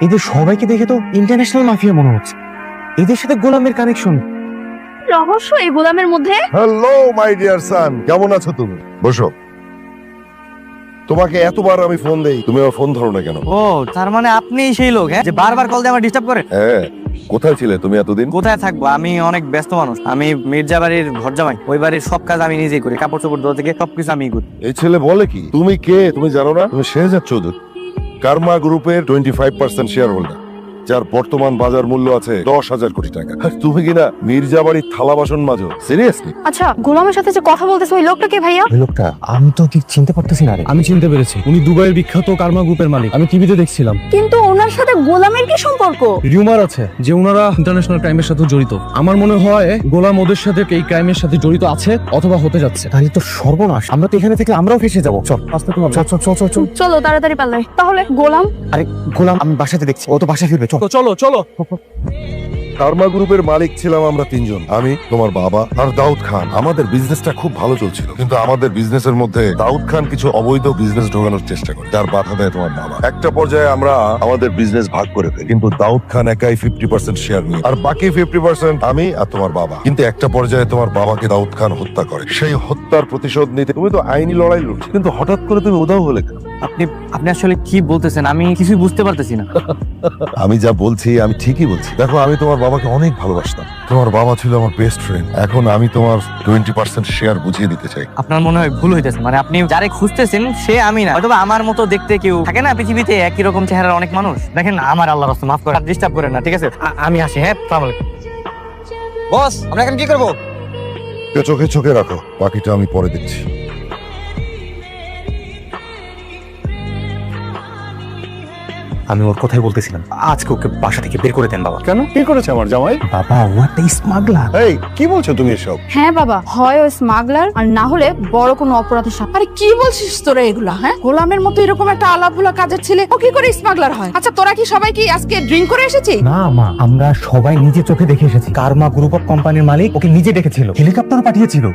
এদের সবাইকে দেখে তো ইন্টারন্যাশনাল মাফিয়া মনে হচ্ছে। এদের সাথে গোলামের কানেকশন। রহস্য এই গোলামের মধ্যে। হ্যালো মাই ডিয়ার সান, কেমন আছো তুমি? বসো। তোমাকে এতবার আমি ফোন দেই, তুমি আমার ফোন ধরো না কেন? ও, তার মানে আপনি সেই লোক যে বারবার কল দিয়ে আমার ডিস্টার্ব করে? হ্যাঁ, কোথায় ছিলে তুমি এতদিন? কোথায় থাকবো, আমি অনেক ব্যস্ত মানুষ। আমি মির্জা বাড়ির ঘর জামাই, ওই বাড়ির সব কাজ আমি নিজেই করি, কাপড় চোপড় ধোয়া থেকে সবকিছু আমি করি। এই ছেলে বলে কি? তুমি কে তুমি জানো না? তুমি শেহজাদ চৌধুরী, কারমা গ্রুপের 25% শেয়ার হোল্ডার, যার বর্তমান বাজার মূল্য আছে 10,000 কোটি টাকা। আর তুমি কিনা মির্জা বাড়ির থালা বাসন মাজো? সিরিয়াসলি? আচ্ছা, গোলামের সাথে যে কথা বলতেছে ওই লোকটা কে ভাইয়া? ওই লোকটা আমি তো ঠিক চিনতে পারতেছি না রে। আমি চিনতে পেরেছি, উনি দুবাইয়ের বিখ্যাত কারমা গ্রুপের মালিক। আমি টিভিতে দেখছিলাম। কিন্তু ওনার সাথে গোলামের কি সম্পর্ক? রিউমার আছে যে ওনারা ইন্টারন্যাশনাল ক্রাইমের সাথে জড়িত। আমার মনে হয় গোলাম ওদের সাথে এই ক্রাইমের সাথে জড়িত আছে অথবা হতে যাচ্ছে। তাহলে তো সর্বনাশ, আমরা তো এখানে থেকে আমরাও ফেসে যাবো। চল আস্তে করে চল চল চল চল চল। চলো তাড়াতাড়ি পাল্লাই। তাহলে গোলাম? আরে গোলাম আমি বাসাতে দেখছি, ও তো বাসা ফিরবে। চল তো চলো চলো। কারমা গ্রুপের মালিক ছিলাম আমরা তিনজন, আমি, তোমার বাবা আর দাউদ খান। আমাদের বিজনেসটা খুব ভালো চলছিল, কিন্তু আমাদের বিজনেসের মধ্যে দাউদ খান কিছু অবৈধ বিজনেস ঢোকানোর চেষ্টা করে, যার বাধা দেয় তোমার বাবা। একটা পর্যায়ে আমরা আমাদের বিজনেস ভাগ করে ফেলি, কিন্তু দাউদ খান একাই 50% শেয়ার নিয়ে, আর বাকি 50% আমি আর তোমার বাবা। কিন্তু একটা পর্যায়ে তোমার বাবাকে দাউদ খান হত্যা করে। সেই হত্যার প্রতিশোধ নিতে তুমি তো আইনি লড়াই লড়ছো, কিন্তু হঠাৎ করে তুমি উধাও হলে কেন? আপনি আপনি আসলে কি বলতেছেন? আমি কিছুই বুঝতে পারতেছি না। আমি যা বলছি আমি ঠিকই বলছি। দেখো, আমি তোমার বাবাকে অনেক ভালোবাসতাম, তোমার বাবা ছিল আমার বেস্ট ফ্রেন্ড। এখন আমি তোমার 20% শেয়ার বুঝিয়ে দিতে চাই। আপনার মনে হয় ভুল হইতেছে, মানে আপনি যারে খুঁজতেছেন সে আমি না, হয়তো আমার মতো দেখতে কেউ থাকে না পৃথিবীতে, একই রকম চেহারার অনেক মানুষ। দেখেন না, আমার আল্লাহর রাস্তা মাফ করে, ডিস্টার্ব করেন না, ঠিক আছে? আমি আসি। হ্যাঁ, আসসালামু আলাইকুম। বস, আমরা এখন কি করবো? চোখে চোখে রাখো, বাকিটা আমি পরে দেখছি। আমি ওর কথাই বলতেছিলাম, আজকে ওকে বাসা থেকে বের করে দেন বাবা। কেন? কি করেছে আমার জামাই? বাবা, ও একটা স্মাগলার। এই, কি বলছো তুমি এসব? হ্যাঁ বাবা, হয় ও স্মাগলার আর না হলে বড় কোনো অপরাধের সাথে। আরে কি বলছিস তোরা এগুলা? হ্যাঁ, গোলামের মতো এরকম একটা আলাভুলা কাজের ছেলে ও কি করে স্মাগলার হয়? আচ্ছা, তোরা কি সবাই কি আজকে ড্রিঙ্ক করে এসেছিস? না মা, আমরা সবাই নিজে চোখে দেখে এসেছি। কারমা গ্রুপ অফ কোম্পানির মালিক ওকে নিজে ডেকেছিল, হেলিকপ্টারও পাঠিয়েছিল।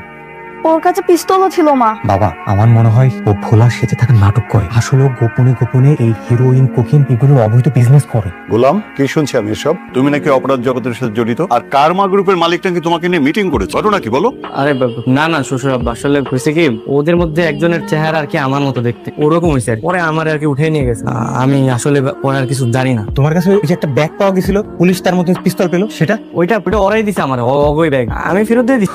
ওর কাছে পিস্তলও ছিল মা। বাবা, আমার মনে হয় ও ভোলা সেজে থাকা নাটক করে। আসলে ও গোপনে গোপনে এই হিরোইন, কোকিন এগুলো অবৈধ বিজনেস করে। গোলাম, কি শুনছি আমি এসব? তুমি নাকি অপরাধ জগতের সাথে জড়িত, আর কারমা গ্রুপের মালিক নাকি তোমাকে নিয়ে মিটিং করেছে। ঘটনা কি বলো? আরে না না শ্বশুর আব্বা, আসলে হয়েছে কি, ওদের মধ্যে একজনের চেহারা আর কি আমার মতো দেখতে, ওরকম হয়েছে। পরে আমার আর কি উঠে নিয়ে গেছে। আমি আসলে পরে আর কিছু জানি না। তোমার কাছে ওই যে একটা ব্যাগ পাওয়া গেছিল, পুলিশ তার মধ্যে পিস্তল পেলো, সেটা ওইটা ওরাই দিছে আমার, অগৈ ব্যাগ। আমি ফেরত দিয়ে দিই।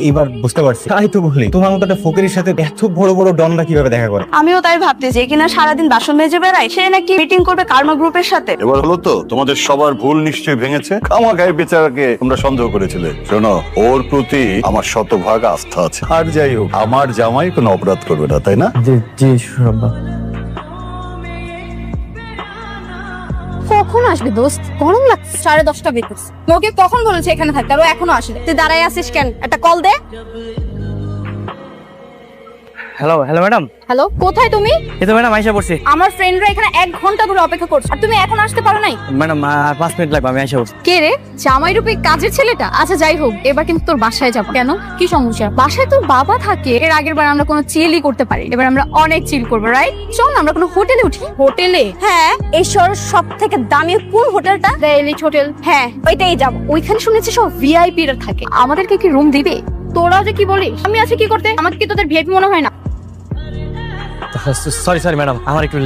এবার বুঝতে পারছি। তাই তো বলি, তোমার মতো একটা ফকিরের সাথে এত বড় বড় ডনরা কিভাবে দেখা করে। আমিও তাই ভাবতেছি, কিনা সারাদিন বাসন মেজে বেড়ায়, সে নাকি মিটিং করবে কারমা গ্রুপের সাথে। এবার হলো তো, তোমাদের সবার ভুল নিশ্চয়ই ভেঙেছে। খামাখাই বেচারাকে তোমরা সন্দেহ করেছিলে। শোনো, ওর প্রতি আমার শতভাগ আস্থা আছে। আর যাই হোক, আমার জামাই কোনো অপরাধ করবে না, তাই না? জি জি শ্বশুর আব্বা। কখন আসবে দোস্ত? গরম লাগছে। 10:30 বেজেছে। তোকে কখন বলেছে এখানে থাকতে, আর ও এখনো আসে? তুই দাঁড়ায় আছিস কেন? একটা কল দে। Hello hello madam. হ্যালো, কোথায় তুমি? এই তো ম্যাডাম, আইসা পড়ছি। আমার ফ্রেন্ডরা এখানে 1 ঘন্টা ধরে অপেক্ষা করছে, আর তুমি এখন আসতে পারো নাই? ম্যাডাম, আর 5 মিনিট লাগবে, আমি আইসা পড়ছি। কে রে, জামাই রূপে কাজের ছেলেটা? আচ্ছা যাই হোক, এবার কিন্তু তোর বাসায় যাবো। কেন, কি সমস্যা? বাসায় তোর বাবা থাকে। এর আগের বার আমরা কোনো চিলই করতে পারি, এবার আমরা অনেক চিল করবো, রাইট? চল না আমরা কোনো হোটেলে উঠি। হোটেলে? হ্যাঁ, এই শহরের সব থেকে দামি কোন হোটেলটা? The elite hotel. হ্যাঁ, ওইটাই যাবো। ওইখানে শুনেছি সব ভিআইপি রা থাকে। আমাদেরকে কি রুম দিবে? তোরা যে কি বলিস? আমি আছি কি করতে? আমাকে কি তোদের ভিআইপি মনে হয় না? সরি ম্যাডাম, আমার একটু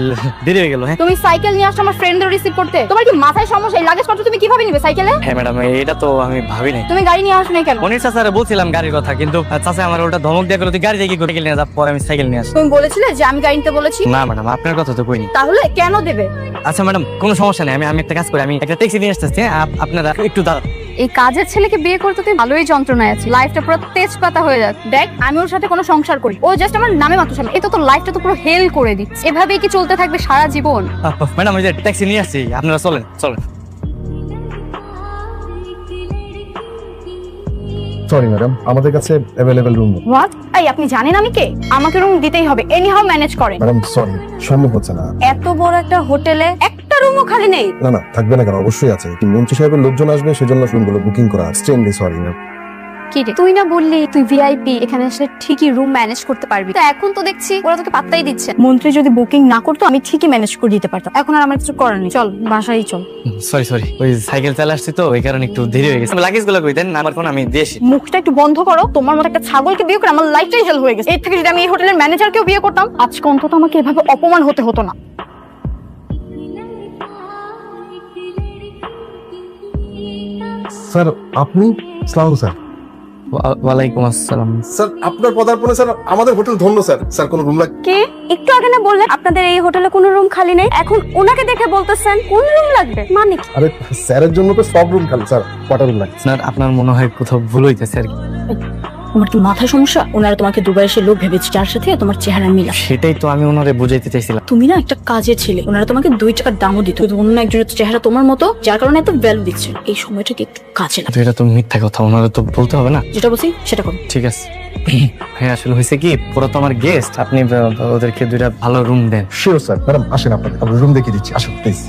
দেরি হয়ে গেল। হ্যাঁ, তুমি সাইকেল নিয়ে আসছো আমার ফ্রেন্ডদের রিসিভ করতে? তোমার কি মাথায় সমস্যা? এই লাগেজ পত্র তুমি কিভাবে নিবে সাইকেলে? হ্যাঁ ম্যাডাম, এটা তো আমি ভাবি নাই। তুমি গাড়ি নিয়ে আসো না কেন? মনির চাচারে বলছিলাম গাড়ির কথা, কিন্তু চাচা আমার ওটা ধমক দিয়ে গেল, তুই গাড়ি দিয়ে কি করে নিয়ে যা। পরে আমি সাইকেল নিয়ে আসি। তুমি বলেছিলে যে আমি গাড়ি নিতে বলেছি? না ম্যাডাম, আপনার কথা তো কইনি। তাহলে কেন দেবে? আচ্ছা ম্যাডাম, কোনো সমস্যা নেই, আমি একটা কাজ করি, আমি একটা ট্যাক্সি নিয়ে আসতেছি। আপনারা একটু দাঁড়ান। এই কাজের ছেলেকে বিয়ে করতে তুই ভালোই যন্ত্রণায় আছিস। লাইফটা পুরো তেজপাতা হয়ে যাচ্ছে। দেখ, আমি ওর সাথে কোনো সংসার করি, ও জাস্ট আমার নামে মাত্র স্বামী। এটা তো লাইফটা তো পুরো হেল করে দিচ্ছে। এভাবেই কি চলতে থাকবে সারা জীবন? ম্যাডাম, ওই যে ট্যাক্সি নিয়ে আসছি, আপনারা চলেন চলেন। সরি ম্যাডাম, আমাদের কাছে অ্যাভেলেবল রুম নেই। হোয়াট? এই আপনি জানেন আমি কে? আমাকে রুম দিতেই হবে, এনিহাউ ম্যানেজ করেন। ম্যাডাম সরি, সম্ভব হচ্ছে না। এত বড় একটা হোটেলে একটা রুমও খালি নেই? না থাকবে না কেন, অবশ্যই আছে। মন্ত্রী সাহেবের লোকজন আসবে, সেজন্য রুমগুলো বুকিং করা। Extremely sorry ma'am. কি রে, তুই না বললি তুই ভিআইপি, এখানে আসলে ঠিকই রুম ম্যানেজ করতে পারবি, তো এখন তো দেখছি ওরা তোকে পাত্তাই দিচ্ছে। মন্ত্রী যদি বুকিং না করতো আমি ঠিকই ম্যানেজ করে দিতে পারতাম, এখন আর আমার কিছু করার নেই। চল বাসায় চল। সরি ওই সাইকেল চালা আসছি তো ওই কারণে একটু দেরি হয়ে গেছে। লাগেজ গুলো কই দেন, আমার কোন আমি দিয়েছি। মুখটা একটু বন্ধ করো, তোমার মতো একটা ছাগলকে বিয়ে করে আমার লাইফটাই হেল হয়ে গেছে। এর থেকে যদি আমি এই হোটেলের ম্যানেজারকেও বিয়ে করতাম আজকে অন্তত আমাকে এভাবে অপমান হতে হতো না। স্যার আপনি? সালাম স্যার। ওয়ালাইকুম আসসালাম। স্যার আপনার পদার্পণে স্যার আমাদের হোটেল ধন্য স্যার। স্যার কোনো রুম লাগবে? কে একটু আগে না বললেন আপনাদের এই হোটেলে কোনো রুম খালি নেই, এখন ওনাকে দেখে বলতেছেন কোন রুম লাগবে? মানে কি? আরে স্যারের জন্য তো সব রুম খালি স্যার, কটা রুম লাগবে? স্যার আপনার মনে হয় কোথাও ভুল হইতেছে আর কি। তোমার কি মাথায় সমস্যা? ওনারা তোমাকে দুবাই এসে লোক ভেবেছে যার সাথে তোমার চেহারা মিলা। সেটাই তো আমি ওনারে বুঝাইতে চাইছিলাম। তুমি না একটা কাজের ছেলে, ওনারা তোমাকে 2 টাকার দামও দিত, কিন্তু অন্য একজনের চেহারা তোমার মতো যার কারণে এত ভ্যালু দিচ্ছে। এই সময়টাকে একটু কাজে লাগা। তো এটা তো মিথ্যা কথা, ওনারে তো বলতে হবে না। যেটা বলছি সেটা করো। ঠিক আছে হ্যাঁ, আসলে হয়েছে কি, পুরো তো আমার গেস্ট, আপনি ওদেরকে 2টা ভালো রুম দেন। Sure sir. ম্যাডাম আসেন, আপনাদের রুম দেখিয়ে দিচ্ছি, আসুন প্লিজ।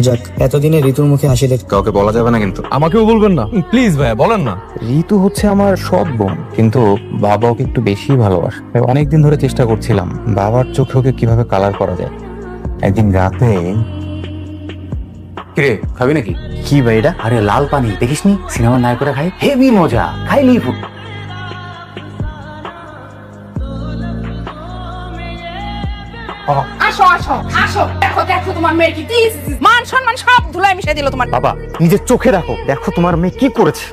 যাক, এতদিনে ঋতুর মুখে হাসি দেখ। কাউকে বলা যাবে না কিন্তু। আমাকেও বলবেন না প্লিজ ভাইয়া, বলেন না। ঋতু হচ্ছে আমার সৎ বোন, কিন্তু বাবা ওকে একটু বেশি ভালোবাসে। তাই অনেকদিন ধরে চেষ্টা করছিলাম বাবার চোখে ওকে কিভাবে কালার করা যায়। একদিন রাতে, কিরে খাবি নাকি? কি ভাই এটা? আরে লাল পানি দেখিসনি? সিনেমার নায়করা খায়, হেভি মজা, খাইলেই ফুট। আসো আসো আসো, দেখো দেখো তোমার মেয়ে কি মান সম্মান সব ধুলাই মিশাই দিল তোমার। বাবা নিজের চোখে দেখো তোমার মেয়ে কি করেছে।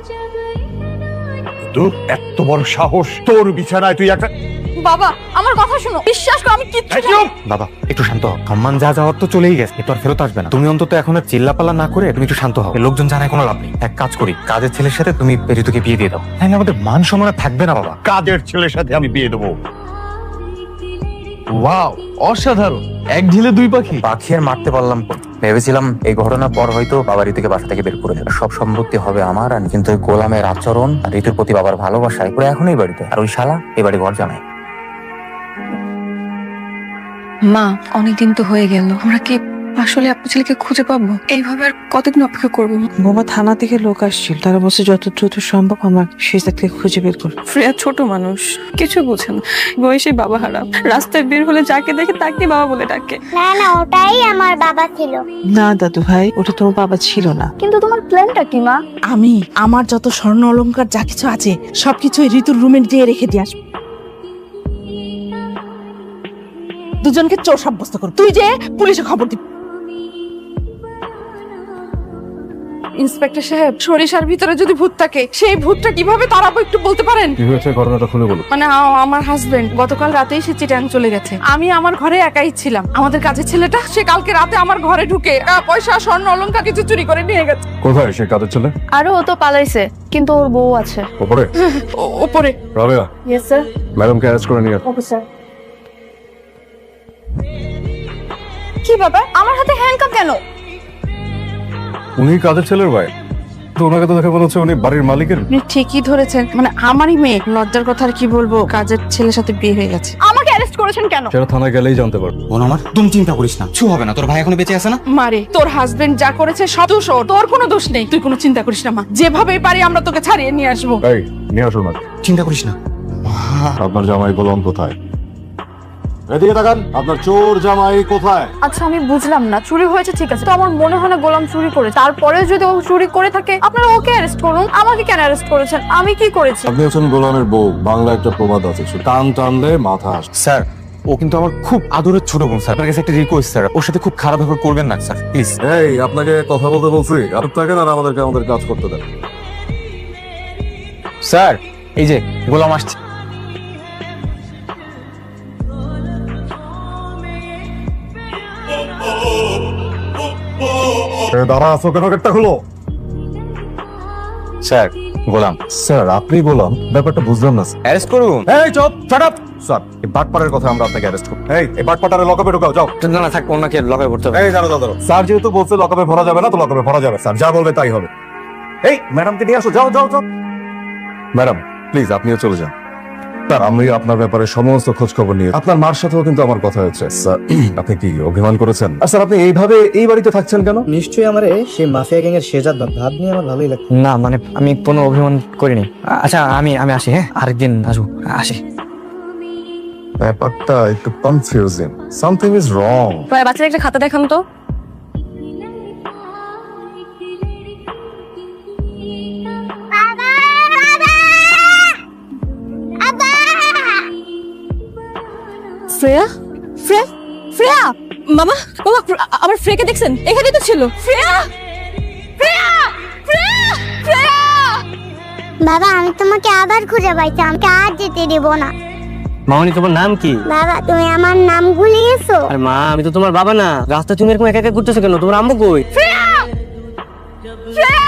তোর এত বড় সাহস, তোর বিছানায় তুই একটা। বাবা আমার কথা শুনো, বিশ্বাস করো আমি কিচ্ছু জানি না। বাবা একটু শান্ত হও, সম্মান যা যাওয়ার তো চলেই গেছে, এ তো আর ফেরত আসবে না। তুমি অন্তত এখন আর চিল্লাপাল্লা না করে তুমি একটু শান্ত হও। লোকজন জানায় কোনো লাভ নেই। এক কাজ করি, কাজের ছেলের সাথে তুমি ঋতুকে বিয়ে দিয়ে দাও, তাহলে আমাদের মান সম্মান আর থাকবে না। বাবা কাজের ছেলের সাথে আমি বিয়ে দেবো? ওয়াও, অসাধারণ, এক ঢিলে 2 পাখি। পাখি আর মারতে পারলাম কই? ভেবেছিলাম এই ঘটনার পর হয়তো বাবা ঋতুকে বাসা থেকে বের করে দেবে, সব সম্পত্তি হবে আমার। আর কিন্তু ওই গোলামের আচরণ আর ঋতুর প্রতি বাবার ভালোবাসায় পুরো এখন এই বাড়িতে, আর ওই শালা এই বাড়ি ঘর জামাই। মা অনেকদিন তো হয়ে গেল, আমরা কি আসলে আপনার ছেলেকে খুঁজে পাবো? এইভাবে আর কতদিন অপেক্ষা করবো? বোমা থানা থেকে লোক আসছিল, তারা বলছে যত দ্রুত সম্ভব আমার সেজাকে খুঁজে বের করো। ফ্রেয়া ছোট মানুষ, কিছু বোঝে না, বয়সে বাবা হারা, রাস্তায় বের হলে যাকে দেখে তাকে বাবা বলে ডাকে। না না, ওটাই আমার বাবা ছিল। না দাদু ভাই, ওটা তোমার বাবা ছিল না। কিন্তু তোমার প্ল্যানটা কি মা? আমি আমার যত স্বর্ণ অলংকার যা কিছু আছে সবকিছু ঋতুর রুমে দিয়ে রেখে দিয়ে আসবো। দুজনকে চোর সাব্যস্ত কর, তুই যে পুলিশে খবর দিবি। ইন্সপেক্টর সাহেব, সরিষার ভিতরে যদি ভূত থাকে সেই ভূতটা কিভাবে তাড়াবো একটু বলতে পারেন? কি হয়েছে, ঘটনাটা খুলে বলো। মানে আমার হাজবেন্ড গতকাল রাতেই সে চিটাং চলে গেছে। আমি আমার ঘরে একাই ছিলাম। আমাদের কাজের ছেলেটা সে কালকে রাতে আমার ঘরে ঢুকে পয়সা স্বর্ণ অলংকার কিছু চুরি করে নিয়ে গেছে। কোথায় সে কাজের ছেলে? আরো ও তো পালাইছে, কিন্তু ওর বউ আছে ওপরে। ওপরে। Rabeya, yes sir. ম্যাডামকে অ্যারেস্ট করে নিয়ে। Okay sir. কি ব্যাপার, আমার হাতে হ্যান্ডকাপ কেন? উনি কাজের ছেলের ভাই, তো ওনাকে তো দেখে মনে হচ্ছে উনি বাড়ির মালিকের। আপনি ঠিকই ধরেছেন, মানে আমারই মেয়ে। লজ্জার কথা আর কি বলবো, কাজের ছেলের সাথে বিয়ে হয়ে গেছে। আমাকে অ্যারেস্ট করেছেন কেন? সেটা থানায় গেলেই জানতে পারবো। বোন আমার, তুমি চিন্তা করিস না, কিছু হবে না। তোর ভাই এখনো বেঁচে আছে না? মারে, তোর হাজবেন্ড যা করেছে সব দোষ ওর, তোর কোনো দোষ নেই। তুই কোনো চিন্তা করিস না মা, যেভাবেই পারি আমরা তোকে ছাড়িয়ে নিয়ে আসবো। এই নিয়ে আসুন না। চিন্তা করিস না। আপনার জামাই গোলাম কোথায়? এদিকে তাকান, আপনার চোর জামাই কোথায়? আচ্ছা আমি বুঝলাম না, চুরি হয়েছে ঠিক আছে, তো আমার মনে হয় না গোলাম চুরি করে। তারপরে যদি ও চুরি করে থাকে আপনারা ওকে অ্যারেস্ট করুন, আমাকে কেন অ্যারেস্ট করেছেন? আমি কি করেছি? আপনি হচ্ছেন গোলামের বউ। বাংলা একটা প্রবাদ আছে, টান টানলে মাথা আসে। স্যার ও কিন্তু আমার খুব আদরের ছোট বোন স্যার, আপনার কাছে একটা রিকোয়েস্ট স্যার, ওর সাথে খুব খারাপ ব্যবহার করবেন না স্যার প্লিজ। এই আপনাকে কথা বলতে বলছি, আর থাকেন আর আমাদেরকে আমাদের কাজ করতে দেন। স্যার এই যে গোলাম আসছে। দাঁড়া আছো কেন, গেটটা খুলো। স্যার গোলাম। স্যার আপনি গোলাম? ব্যাপারটা বুঝলাম না। অ্যারেস্ট করুন। এই চুপ, শাট আপ। স্যার এই বাটপাড়ের কথা আমরা আপনাকে অ্যারেস্ট করব। এই বাটপাড়ারে লকআপে ঢোকাও, যাও। না না থাক, ওনাকে লকাপে পড়তে হবে। এই দাঁড়াও দাঁড়াও। স্যার যেহেতু বলছে লকআপে ভরা যাবে না, তো লকআপে ভরা যাবে। স্যার যা বলবে তাই হবে। এই ম্যাডামকে নিয়ে আসো, যাও যাও যাও। ম্যাডাম প্লিজ আপনিও চলে যান। স্যার আমি আপনার ব্যাপারে সমস্ত খোঁজ খবর নিয়ে আপনার মার সাথেও কিন্তু আমার কথা হয়েছে স্যার। আপনি কি অভিমান করেছেন? আর স্যার আপনি এইভাবে এই বাড়িতে থাকছেন কেন? নিশ্চয়ই আমারে সেই মাফিয়া গ্যাং এর শেজাদ ভাব নিয়ে আমার ভালোই লাগে। না মানে আমি কোনো অভিমান করিনি। আচ্ছা আমি আসি, হ্যাঁ আরেকদিন আসবো, আসি। ব্যাপারটা একটু কনফিউজিং, সামথিং ইজ রং। বাচ্চাদের একটা খাতা দেখান তো। শ্রেয়া শ্রেয়া শ্রেয়া মামা মামা আমার ফ্রেকে দেখছেন? এখানে তো ছিল শ্রেয়া শ্রেয়া শ্রেয়া শ্রেয়া। বাবা আমি তোমাকে আবার খুঁজে পাইছি, আমাকে আর যেতে দেব না। মামনি তোমার নাম কি? বাবা তুমি আমার নাম ভুলে গেছো? আর মা আমি তো তোমার বাবা না। রাস্তায় তুমি এরকম একা একা ঘুরতেছো কেন? তোমার আম্মু কই? শ্রেয়া শ্রেয়া